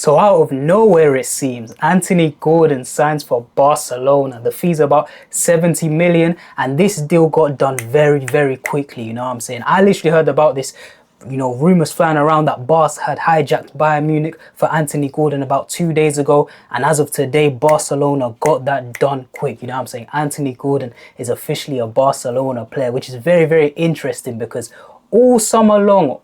So out of nowhere, it seems, Anthony Gordon signs for Barcelona. The fee's about 70 million, and this deal got done very, very quickly. You know what I'm saying? I literally heard about this, rumors flying around that Barca had hijacked Bayern Munich for Anthony Gordon about 2 days ago. And as of today, Barcelona got that done quick. You know what I'm saying? Anthony Gordon is officially a Barcelona player, which is very, very interesting because all summer long,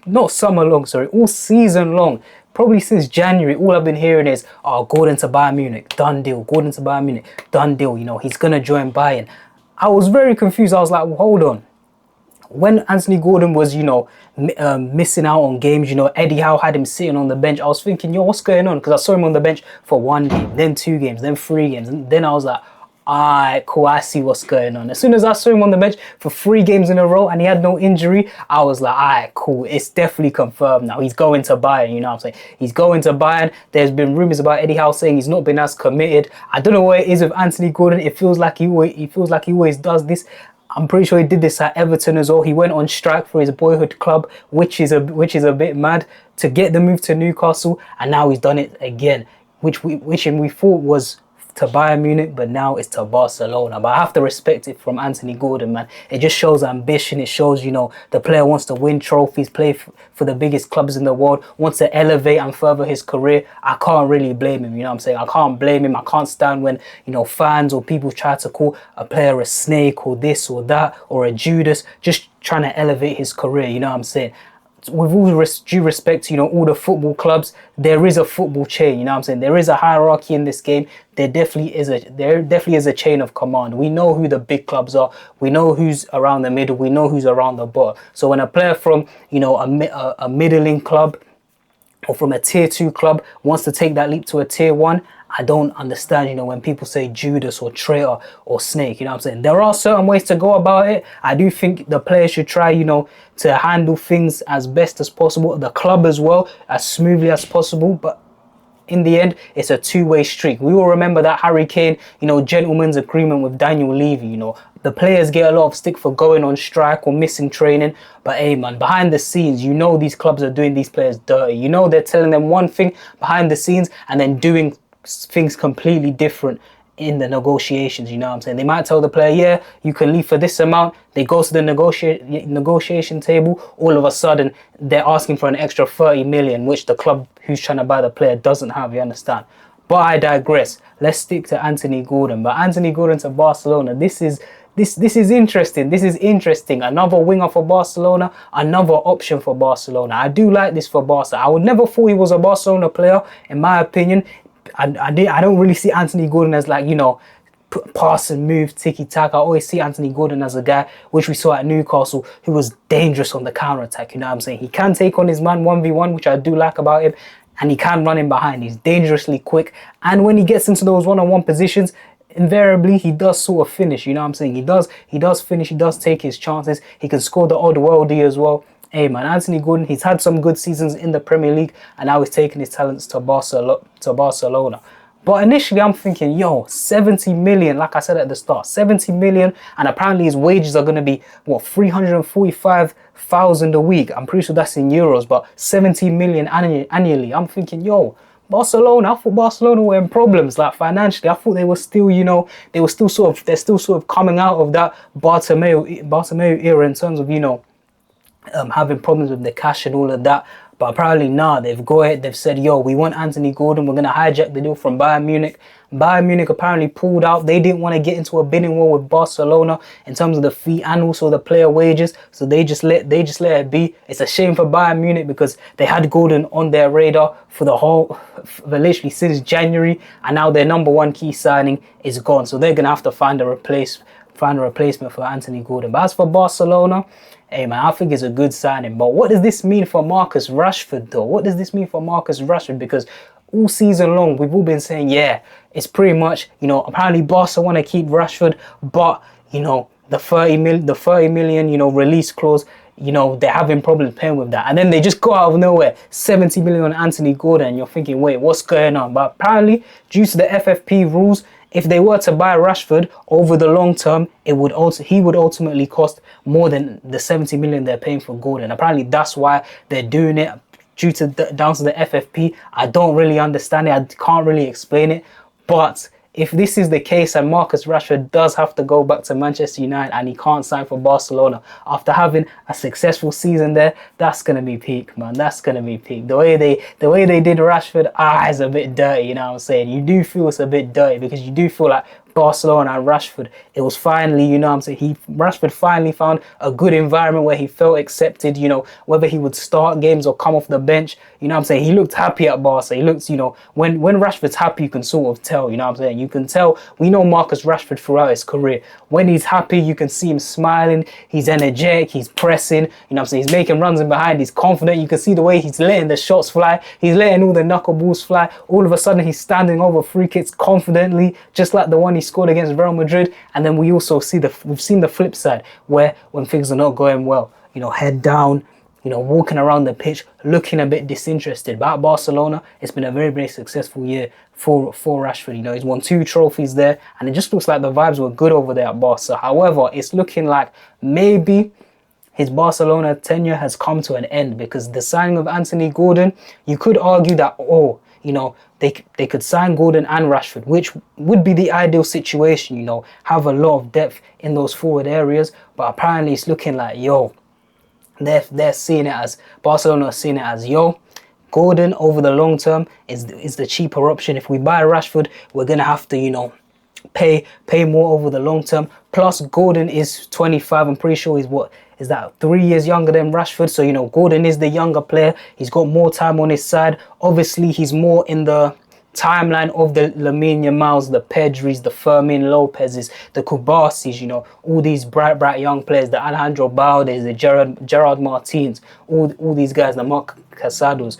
not summer long, sorry, all season long, probably since January, all I've been hearing is, oh, Gordon to Bayern Munich, done deal. Gordon to Bayern Munich, done deal. He's going to join Bayern. I was very confused. I was like, well, hold on. When Anthony Gordon was, missing out on games, Eddie Howe had him sitting on the bench. I was thinking, yo, what's going on? Because I saw him on the bench for 1 game, then 2 games, then 3 games. And then I was like, alright, cool, I see what's going on. As soon as I saw him on the bench for 3 games in a row and he had no injury, I was like, alright, cool, it's definitely confirmed now. He's going to Bayern, you know what I'm saying? He's going to Bayern. There's been rumours about Eddie Howe saying he's not been as committed. I don't know what it is with Anthony Gordon. It feels like he always does this. I'm pretty sure he did this at Everton as well. He went on strike for his boyhood club, which is a bit mad, to get the move to Newcastle, and now he's done it again, which we thought was to Bayern Munich, but now it's to Barcelona. But I have to respect it from Anthony Gordon, man. It just shows ambition. It shows, the player wants to win trophies, play for the biggest clubs in the world, wants to elevate and further his career. I can't really blame him, you know what I'm saying? I can't blame him. I can't stand when, fans or people try to call a player a snake or this or that or a Judas, just trying to elevate his career, you know what I'm saying? With all due respect to, all the football clubs, there is a football chain, you know what I'm saying? There is a hierarchy in this game. There definitely is a chain of command. We know who the big clubs are. We know who's around the middle. We know who's around the bottom. So when a player from, a middling club or from a tier 2 club wants to take that leap to a tier 1, I don't understand, when people say Judas or traitor or snake, you know what I'm saying? There are certain ways to go about it. I do think the player should try, to handle things as best as possible. The club as well, as smoothly as possible. But in the end, it's a two-way street. We all remember that Harry Kane, gentleman's agreement with Daniel Levy, The players get a lot of stick for going on strike or missing training. But hey, man, behind the scenes, these clubs are doing these players dirty. They're telling them one thing behind the scenes and then doing things completely different in the negotiations, you know what I'm saying? They might tell the player, yeah, you can leave for this amount. They go to the negotiation table. All of a sudden, they're asking for an extra 30 million, which the club who's trying to buy the player doesn't have, you understand? But I digress. Let's stick to Anthony Gordon. But Anthony Gordon to Barcelona, this is interesting. This is interesting. Another winger for Barcelona, another option for Barcelona. I do like this for Barca. I would never thought he was a Barcelona player, in my opinion. I don't really see Anthony Gordon as like, pass and move, tiki-taka. I always see Anthony Gordon as a guy, which we saw at Newcastle, who was dangerous on the counter-attack, you know what I'm saying? He can take on his man 1v1, which I do like about him, and he can run in behind. He's dangerously quick, and when he gets into those one-on-one positions, invariably he does sort of finish, you know what I'm saying? He does finish, he does take his chances, he can score the odd worldie as well. Hey man, Anthony Gordon, he's had some good seasons in the Premier League and now he's taking his talents to Barcelona. But initially I'm thinking, yo, 70 million, like I said at the start, 70 million, and apparently his wages are going to be, 345,000 a week. I'm pretty sure that's in euros, but 70 million annually. I'm thinking, yo, Barcelona, I thought Barcelona were in problems, like financially. I thought they were still, they're still sort of coming out of that Bartomeu era in terms of, having problems with the cash and all of that. But apparently now they've said, yo, we want Anthony Gordon. We're going to hijack the deal from Bayern Munich. Bayern Munich apparently pulled out. They didn't want to get into a bidding war with Barcelona in terms of the fee and also the player wages. So they just let it be. It's a shame for Bayern Munich because they had Gordon on their radar for literally since January. And now their number one key signing is gone. So they're going to have to find a replacement for Anthony Gordon. But as for Barcelona, hey man, I think it's a good signing. But what does this mean for Marcus Rashford though? What does this mean for Marcus Rashford? Because all season long, we've all been saying, yeah, it's pretty much, apparently Barca want to keep Rashford, but, the 30 million, release clause, they're having problems paying with that. And then they just go out of nowhere, 70 million on Anthony Gordon, and you're thinking, wait, what's going on? But apparently, due to the FFP rules, if they were to buy Rashford over the long term, he would ultimately cost more than the 70 million they're paying for Gordon. Apparently, that's why they're doing it. due to down to the FFP. I don't really understand it. I can't really explain it. But if this is the case and Marcus Rashford does have to go back to Manchester United and he can't sign for Barcelona after having a successful season there, that's gonna be peak, man. That's gonna be peak. The way they did Rashford, is a bit dirty. You know what I'm saying? You do feel it's a bit dirty because you do feel like Barcelona and Rashford, it was finally, you know what I'm saying, Rashford finally found a good environment where he felt accepted, you know, whether he would start games or come off the bench, you know what I'm saying, he looked happy at Barca. He looked, you know, when Rashford's happy, you can sort of tell, you know what I'm saying, you can tell. We know Marcus Rashford throughout his career, when he's happy, you can see him smiling, he's energetic, he's pressing, you know what I'm saying, he's making runs in behind, he's confident, you can see the way he's letting the shots fly, he's letting all the knuckleballs fly. All of a sudden he's standing over free kicks confidently, just like the one he scored against Real Madrid. And then we also see we've seen the flip side, where when things are not going well, you know, head down, you know, walking around the pitch, looking a bit disinterested. But at Barcelona, it's been a very, very successful year for Rashford. You know, he's won 2 trophies there, and it just looks like the vibes were good over there at Barca. However, it's looking like maybe his Barcelona tenure has come to an end, because the signing of Anthony Gordon, you could argue that, you know, they could sign Gordon and Rashford, which would be the ideal situation, you know, have a lot of depth in those forward areas. But apparently it's looking like, they're seeing it as, Barcelona are seeing it as, Gordon over the long term is the cheaper option. If we buy Rashford, we're going to have to, you know, pay more over the long term. Plus Gordon is 25. I'm pretty sure he's 3 years younger than Rashford. So, you know, Gordon is the younger player. He's got more time on his side. Obviously, he's more in the timeline of the Lamine Yamals, the Pedris, the Fermin Lopez's, the Kubasis, you know, all these bright young players, the Alejandro Baldes, the Gerard Martins, all these guys, the Marc Casados,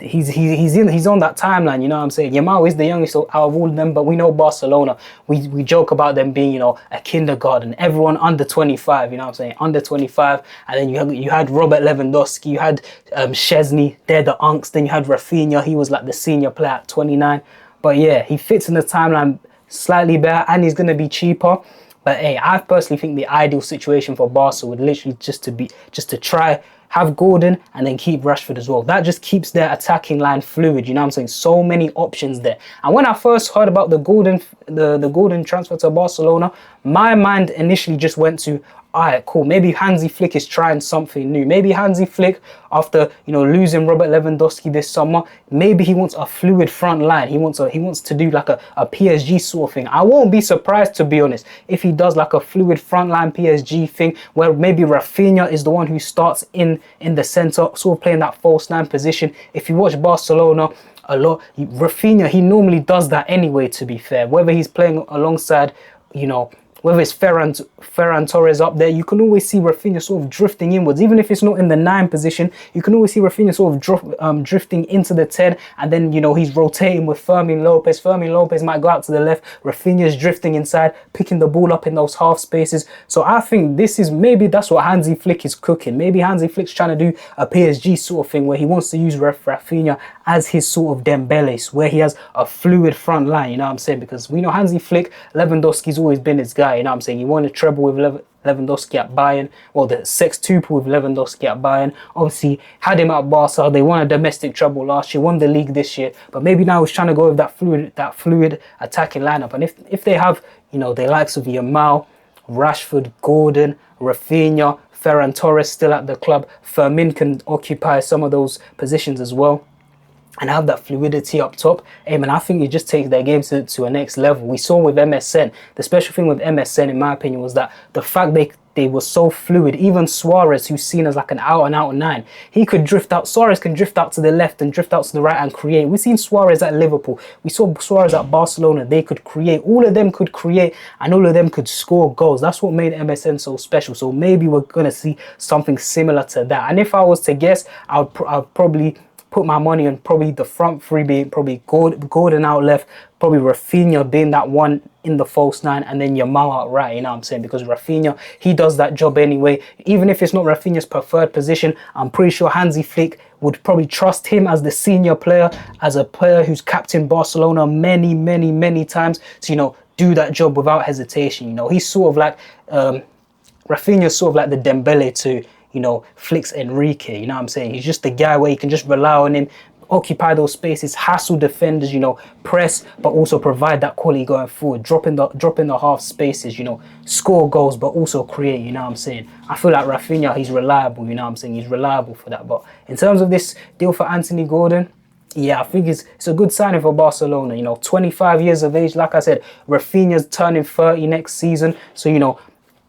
he's on that timeline, you know what I'm saying. Yamal is the youngest out of all of them, but we know Barcelona, we joke about them being, you know, a kindergarten, everyone under 25, you know what I'm saying, under 25. And then you had Robert Lewandowski, you had Szczesny, they're the unks. Then you had Rafinha, he was like the senior player at 29. But yeah, he fits in the timeline slightly better, and he's going to be cheaper. But hey, I personally think the ideal situation for Barca would literally just to try have Gordon and then keep Rashford as well. That just keeps their attacking line fluid, you know what I'm saying? So many options there. And when I first heard about the Gordon transfer to Barcelona, my mind initially just went to, all right, cool, maybe Hansi Flick is trying something new. Maybe Hansi Flick, after, you know, losing Robert Lewandowski this summer, maybe he wants a fluid front line. He wants to do like a PSG sort of thing. I won't be surprised, to be honest, if he does like a fluid front line PSG thing, where maybe Rafinha is the one who starts in the center, sort of playing that false 9 position. If you watch Barcelona a lot, Rafinha, he normally does that anyway, to be fair. Whether he's playing alongside, you know, whether it's Ferran Torres up there, you can always see Rafinha sort of drifting inwards. Even if it's not in the 9 position, you can always see Rafinha sort of drifting into the 10, and then, you know, he's rotating with Fermin Lopez. Fermin Lopez might go out to the left, Rafinha's drifting inside, picking the ball up in those half spaces. So I think maybe that's what Hansi Flick is cooking. Maybe Hansi Flick's trying to do a PSG sort of thing, where he wants to use Rafinha as his sort of Dembele, where he has a fluid front line, you know what I'm saying? Because we know Hansi Flick, Lewandowski's always been his guy, you know what I'm saying? He won a treble with Lewandowski at Bayern, well, the sextuple with Lewandowski at Bayern. Obviously, had him at Barca. They won a domestic treble last year, won the league this year. But maybe now he's trying to go with that fluid attacking lineup. And if they have, you know, the likes of Yamal, Rashford, Gordon, Rafinha, Ferran Torres still at the club, Fermin can occupy some of those positions as well, and have that fluidity up top, hey man, I think it just takes their game to a next level. We saw with MSN, the special thing with MSN, in my opinion, was that the fact they were so fluid. Even Suarez, who's seen as like an out-and-out 9, he could drift out. Suarez can drift out to the left and drift out to the right and create. We've seen Suarez at Liverpool. We saw Suarez at Barcelona. They could create. All of them could create, and all of them could score goals. That's what made MSN so special. So maybe we're going to see something similar to that. And if I was to guess, I'd probably put my money on probably the front three being probably Gordon out left, probably Rafinha being that one in the false 9, and then Yamal out right, you know what I'm saying? Because Rafinha, he does that job anyway. Even if it's not Rafinha's preferred position, I'm pretty sure Hansi Flick would probably trust him as the senior player, as a player who's captained Barcelona many times, to, you know, do that job without hesitation. You know, he's sort of like, Rafinha's sort of like the Dembele to, you know, flicks Enrique. You know what I'm saying? He's just the guy where you can just rely on him, occupy those spaces, hassle defenders, you know, press, but also provide that quality going forward, drop in the half spaces, you know, score goals, but also create, you know what I'm saying? I feel like Rafinha, he's reliable, you know what I'm saying? He's reliable for that. But in terms of this deal for Anthony Gordon, yeah, I think it's a good signing for Barcelona. You know, 25 years of age. Like I said, Rafinha's turning 30 next season. So, you know,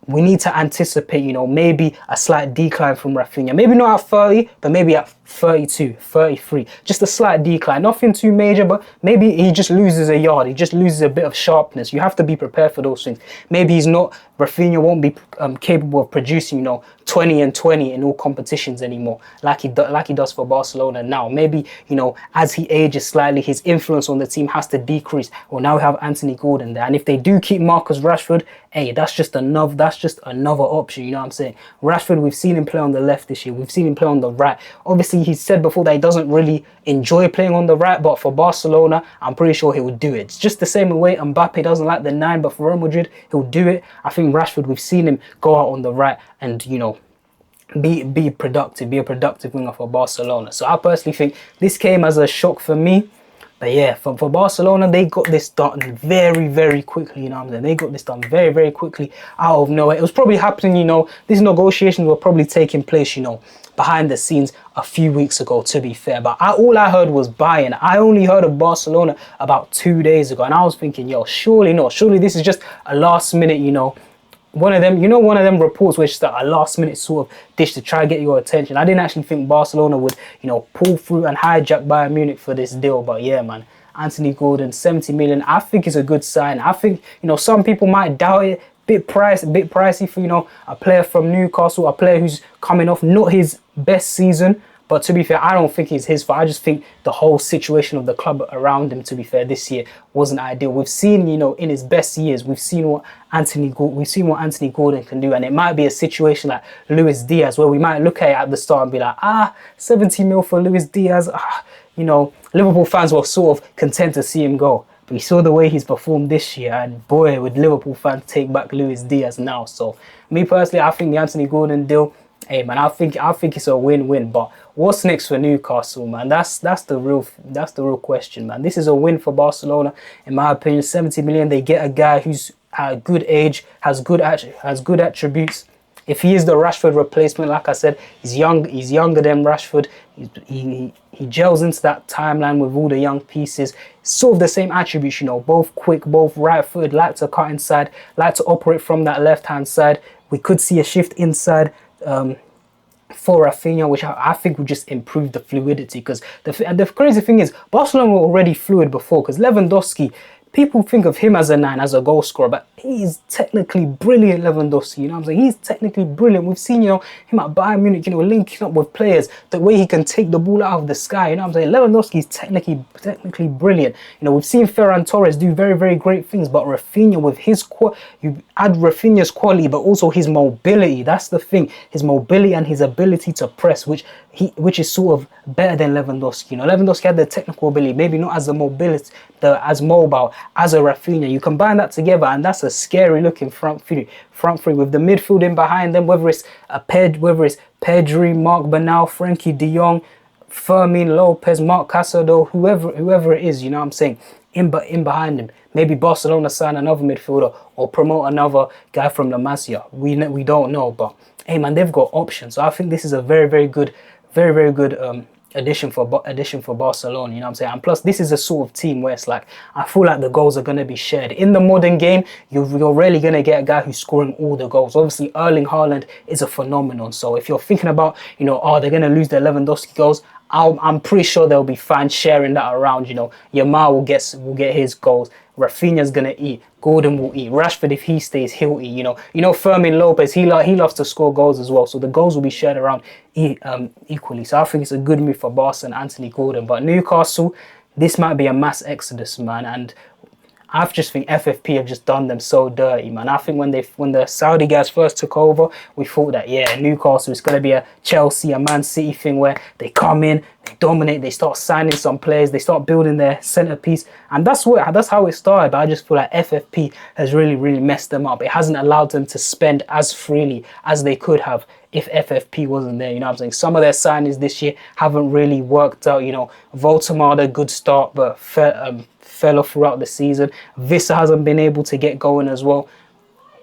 we need to anticipate, you know, maybe a slight decline from Rafinha. Maybe not at 30, but maybe at 32, 33. Just a slight decline. Nothing too major, but maybe he just loses a yard. He just loses a bit of sharpness. You have to be prepared for those things. Maybe Rafinha won't be capable of producing, you know, 20 and 20 in all competitions anymore, like he does for Barcelona now. Maybe, you know, as he ages slightly, his influence on the team has to decrease. Well, now we have Anthony Gordon there, and if they do keep Marcus Rashford, hey, that's just another option. You know what I'm saying? Rashford, we've seen him play on the left this year. We've seen him play on the right. Obviously, he said before that he doesn't really enjoy playing on the right, but for Barcelona, I'm pretty sure he would do it. It's just the same way Mbappe doesn't like the 9, but for Real Madrid, he'll do it. I think Rashford, we've seen him go out on the right and, you know, be a productive winger for Barcelona. So I personally think this came as a shock for me. But yeah, for Barcelona, they got this done very, very quickly, you know what I'm saying? They got this done very, very quickly out of nowhere. It was probably happening, you know, these negotiations were probably taking place, you know, behind the scenes a few weeks ago, to be fair. But all I heard was Bayern. I only heard of Barcelona about 2 days ago. And I was thinking, yo, surely this is just a last minute, you know, one of them reports which is a last minute sort of dish to try to get your attention. I didn't actually think Barcelona would, you know, pull through and hijack Bayern Munich for this deal. But yeah, man, Anthony Gordon, 70 million. I think it's a good sign. I think, you know, some people might doubt it. Bit pricey for, you know, a player from Newcastle, a player who's coming off not his best season. But to be fair, I don't think it's his fault. I just think the whole situation of the club around him, to be fair, this year wasn't ideal. We've seen, you know, in his best years, we've seen what Anthony Gordon can do. And it might be a situation like Luis Diaz, where we might look at it at the start and be like, 70 mil for Luis Diaz. You know, Liverpool fans were sort of content to see him go. But we saw the way he's performed this year, and boy, would Liverpool fans take back Luis Diaz now. So me personally, I think the Anthony Gordon deal, hey man, I think it's a win-win. But what's next for Newcastle, man? That's the real question, man. This is a win for Barcelona, in my opinion. 70 million. They get a guy who's at a good age, has good attributes. If he is the Rashford replacement, like I said, he's younger than Rashford. He gels into that timeline with all the young pieces. Sort of the same attributes, you know, both quick, both right-footed, like to cut inside, like to operate from that left-hand side. We could see a shift inside for Rafinha, which I think would just improve the fluidity. Because the crazy thing is, Barcelona were already fluid before, because Lewandowski, people think of him as a 9, as a goal scorer, but he's technically brilliant, Lewandowski, you know what I'm saying? He's technically brilliant. We've seen, you know, him at Bayern Munich, you know, linking up with players, the way he can take the ball out of the sky, you know what I'm saying? Lewandowski's technically brilliant. You know, we've seen Ferran Torres do very, very great things, but Rafinha, with his you add Rafinha's quality, but also his mobility. That's the thing, his mobility and his ability to press, which is sort of better than Lewandowski. You know, Lewandowski had the technical ability, maybe not as as mobile as a Rafinha. You combine that together, and that's a scary looking front three with the midfield in behind them, whether it's Pedri, Marc Bernal, Frankie de Jong, Fermin Lopez, Marc Casado, whoever it is, you know what I'm saying, in behind him. Maybe Barcelona sign another midfielder or promote another guy from La Masia. We don't know, but hey man, they've got options. So I think this is a very, very good addition for Barcelona, you know what I'm saying? And plus, this is a sort of team where it's like, I feel like the goals are going to be shared. In the modern game, you're rarely going to get a guy who's scoring all the goals. Obviously, Erling Haaland is a phenomenon. So if you're thinking about, you know, they're going to lose their Lewandowski goals, I'm pretty sure they'll be fine sharing that around. You know, Yamal will get his goals. Rafinha's gonna eat. Gordon will eat. Rashford, if he stays, he'll eat. You know, Fermin Lopez, he loves to score goals as well. So the goals will be shared around equally. So I think it's a good move for Barca and Anthony Gordon. But Newcastle, this might be a mass exodus, man. And I just think FFP have just done them so dirty, man. I think when the Saudi guys first took over, we thought that, yeah, Newcastle is going to be a Chelsea, a Man City thing where they come in, they dominate, they start signing some players, they start building their centerpiece, and that's how it started. But I just feel like FFP has really messed them up. It hasn't allowed them to spend as freely as they could have if FFP wasn't there. You know what I'm saying? Some of their signings this year haven't really worked out. You know, Voldemort had a good start, but fell off throughout the season. Vissa hasn't been able to get going as well.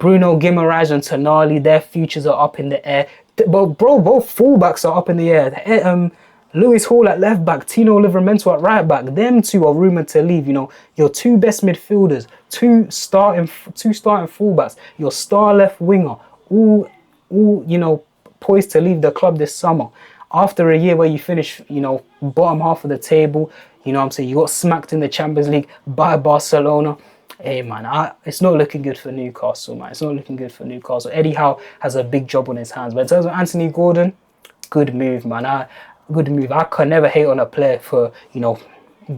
Bruno Guimaraes and Tonali, their futures are up in the air. But bro, both fullbacks are up in the air. Lewis Hall at left back, Tino Livramento at right back. Them two are rumoured to leave. You know, your two best midfielders, two starting fullbacks, your star left winger, all you know, poised to leave the club this summer. After a year where you finish, you know, bottom half of the table, you know what I'm saying, you got smacked in the Champions League by Barcelona. Hey, man, it's not looking good for Newcastle, man. It's not looking good for Newcastle. Eddie Howe has a big job on his hands. But in terms of Anthony Gordon, good move, man. Good move. I can never hate on a player for, you know,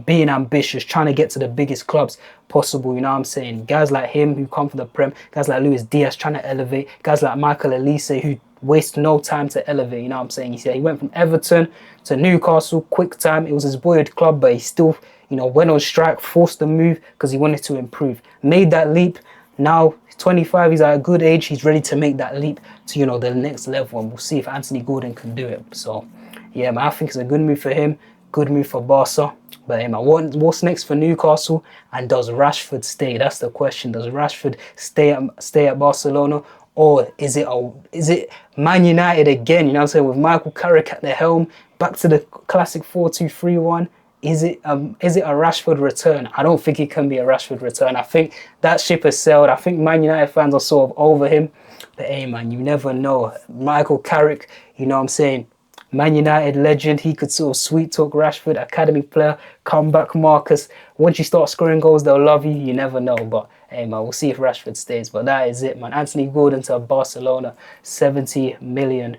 being ambitious, trying to get to the biggest clubs possible, you know what I'm saying? Guys like him who come from the Prem, guys like Luis Diaz trying to elevate, guys like Michael Elise who waste no time to elevate, you know what I'm saying? He went from Everton to Newcastle, quick time. It was his boyhood club, but he still, you know, went on strike, forced the move because he wanted to improve. Made that leap. Now, 25, he's at a good age. He's ready to make that leap to, you know, the next level, and we'll see if Anthony Gordon can do it. So, yeah, man, I think it's a good move for him, good move for Barca. But, hey, man, what's next for Newcastle? And does Rashford stay? That's the question. Does Rashford stay at Barcelona? Or is it Man United again? You know what I'm saying? With Michael Carrick at the helm, back to the classic 4-2-3-1. Is it a Rashford return? I don't think it can be a Rashford return. I think that ship has sailed. I think Man United fans are sort of over him. But hey, man, you never know. Michael Carrick, you know what I'm saying? Man United legend, he could sort of sweet talk Rashford, academy player, comeback Marcus. Once you start scoring goals, they'll love you. You never know. But hey, man, we'll see if Rashford stays. But that is it, man. Anthony Gordon to Barcelona, £70 million.